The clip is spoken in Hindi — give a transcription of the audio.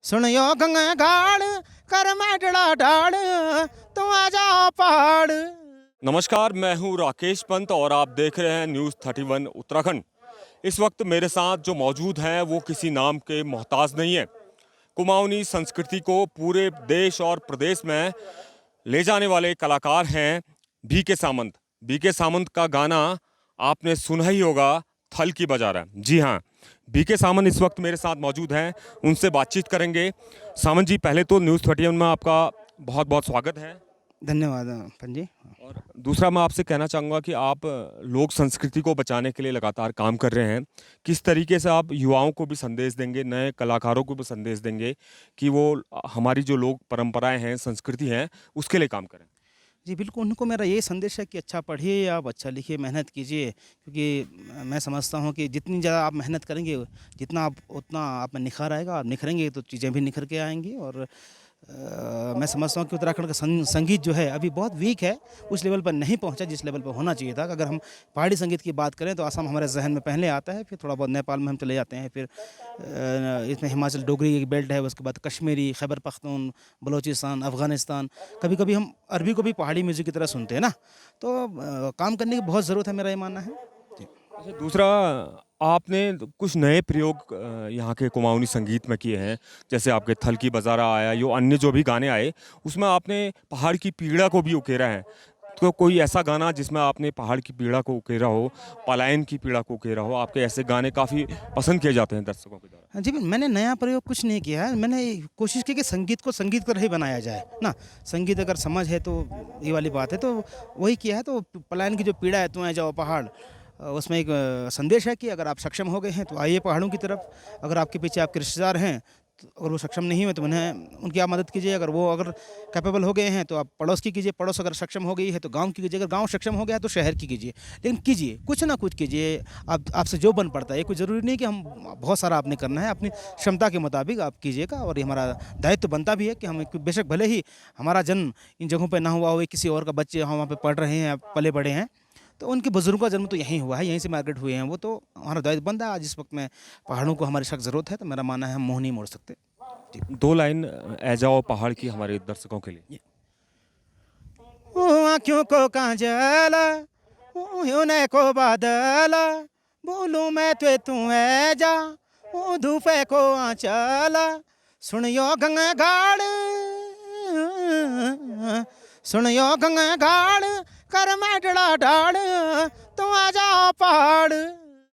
सुनियो गंगा घाड़ कर मैटड़ा डाड़ तुम आ जाओ पहाड़। नमस्कार, मैं हूं राकेश पंत और आप देख रहे हैं न्यूज़ 31 उत्तराखंड। इस वक्त मेरे साथ जो मौजूद हैं वो किसी नाम के मोहताज नहीं है। कुमाऊनी संस्कृति को पूरे देश और प्रदेश में ले जाने वाले कलाकार हैं बीके सामंत। बीके सामंत का गाना आपने सुना ही होगा, थल की बाजार है। जी हाँ, बीके सामंत इस वक्त मेरे साथ मौजूद हैं, उनसे बातचीत करेंगे। सामंत जी, पहले तो न्यूज़ 31 में आपका बहुत बहुत स्वागत है। धन्यवाद पंजी। और दूसरा मैं आपसे कहना चाहूँगा कि आप लोक संस्कृति को बचाने के लिए लगातार काम कर रहे हैं। किस तरीके से आप युवाओं को भी संदेश देंगे, नए कलाकारों को भी संदेश देंगे कि वो हमारी जो लोक परंपराएं हैं, संस्कृति हैं, उसके लिए काम करें? जी बिल्कुल, उनको मेरा ये संदेश है कि अच्छा पढ़िए, आप अच्छा लिखिए, मेहनत कीजिए, क्योंकि मैं समझता हूँ कि जितनी ज़्यादा आप मेहनत करेंगे जितना आप उतना आप में निखार आएगा। आप निखरेंगे तो चीज़ें भी निखर के आएंगी। और मैं समझता हूँ कि उत्तराखंड का संगीत जो है अभी बहुत वीक है, उस लेवल पर नहीं पहुँचा जिस लेवल पर होना चाहिए था। अगर हम पहाड़ी संगीत की बात करें तो असम हमारे जहन में पहले आता है, फिर थोड़ा बहुत नेपाल में हम चले जाते हैं, फिर इसमें हिमाचल डोगरी एक बेल्ट है, उसके बाद कश्मीरी, खैबर पख्तून, बलूचिस्तान, अफ़गानिस्तान। कभी कभी हम अरबी को भी पहाड़ी म्यूज़िक की तरह सुनते हैं ना, तो काम करने की बहुत ज़रूरत है, मेरा ये मानना है। अच्छा, दूसरा, आपने कुछ नए प्रयोग यहाँ के कुमाऊनी संगीत में किए हैं। जैसे आपके थल की बजारा आया, यो अन्य जो भी गाने आए, उसमें आपने पहाड़ की पीड़ा को भी उकेरा है। तो कोई ऐसा गाना जिसमें आपने पहाड़ की पीड़ा को उकेरा हो, पलायन की पीड़ा को उकेरा हो? आपके ऐसे गाने काफ़ी पसंद किए जाते हैं दर्शकों के द्वारा। हाँ जी, मैंने नया प्रयोग कुछ नहीं किया है। मैंने कोशिश की कि संगीत को संगीत की तरह ही बनाया जाए ना। संगीत अगर समझ है तो ये वाली बात है, तो वही किया है। तो पलायन की जो पीड़ा है, तुम आ जाओ पहाड़, उसमें एक संदेश है कि अगर आप सक्षम हो गए हैं तो आइए पहाड़ों की तरफ। अगर आपके पीछे आपके रिश्तेदार हैं तो अगर वो सक्षम नहीं हुए तो उन्हें उनकी आप मदद कीजिए। अगर कैपेबल हो गए हैं तो आप पड़ोस की कीजिए, पड़ोस अगर सक्षम हो गई है तो गांव की कीजिए, अगर गांव सक्षम हो गया है तो शहर की कीजिए। लेकिन कीजिए, कुछ ना कुछ कीजिए। आप आपसे जो बन पड़ता है, कोई ज़रूरी नहीं कि हम बहुत सारा आपने करना है, अपनी क्षमता के मुताबिक आप कीजिएगा। और ये हमारा दायित्व बनता भी है कि हम बेशक भले ही हमारा जन्म इन जगहों पर ना हुआ हो, किसी और का बच्चे वहाँ पर पढ़ रहे हैं, पले बड़े हैं, तो उनके बुजुर्गों का जन्म तो यहीं हुआ है, यहीं से मार्केट हुए हैं वो, तो हमारा दायित्व बनता है। आज इस वक्त में पहाड़ों को हमारी सख्त ज़रूरत है, तो मेरा मानना है हम मुँह नहीं मोड़ सकते। जी। 2 लाइन "ऐ जाओ पहाड़" की हमारे दर्शकों के लिए। आँखों को काजल, यूने को बादल, बोलूं मैं तू है जा, धूपे को आंचल। सुनियो गंगा घाड़, सुनियो गंगा घाड़ कर मैटड़ा डाड़ तुम आ जाओ पहाड़।